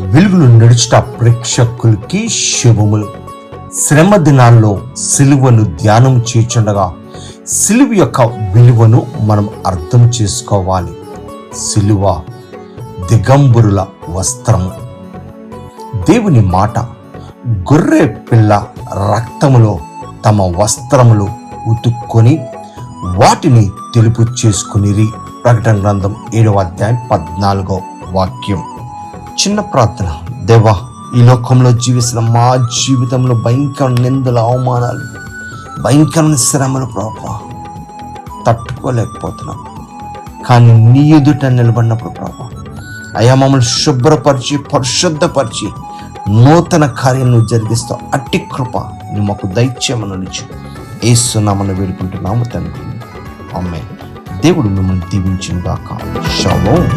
వెలుగులు నడుచుట ప్రేక్షకులకి శుభములు. శ్రమ దినాల్లో సిలువను ధ్యానం చేయుచుండగా సిలువ యొక్క విలువను మనం అర్థం చేసుకోవాలి. సిలువ దిగంబరుల వస్త్రము. దేవుని మాట, గొర్రె పిల్ల రక్తములో తమ వస్త్రములు ఉతుక్కొని వాటిని తెలుపు చేసుకునిరి. ప్రకటన గ్రంథం 7వ అధ్యాయం 14వ వాక్యం. చిన్న ప్రార్థన. దేవా, ఈ లోకంలో జీవిస్తున్న మా జీవితంలో భయంకర నిందల, అవమానాలు, భయంకరమైన శ్రమలు ప్రభా తట్టుకోలేకపోతున్నాం. కానీ నీ ఎదుట నిలబడినప్పుడు ప్రభా అయా మమ్మల్ని శుభ్రపరిచి పరిశుద్ధపరిచి నూతన కార్యం జరిగిస్తావు. అట్టి కృప నువ్వు మాకు దయచేయమని నుంచి యేసు నామమున వేడుకుంటున్నాము తండ్రి. ఆమేన్. దేవుడు మిమ్మల్ని దీవించును గాక. షాలోమ్.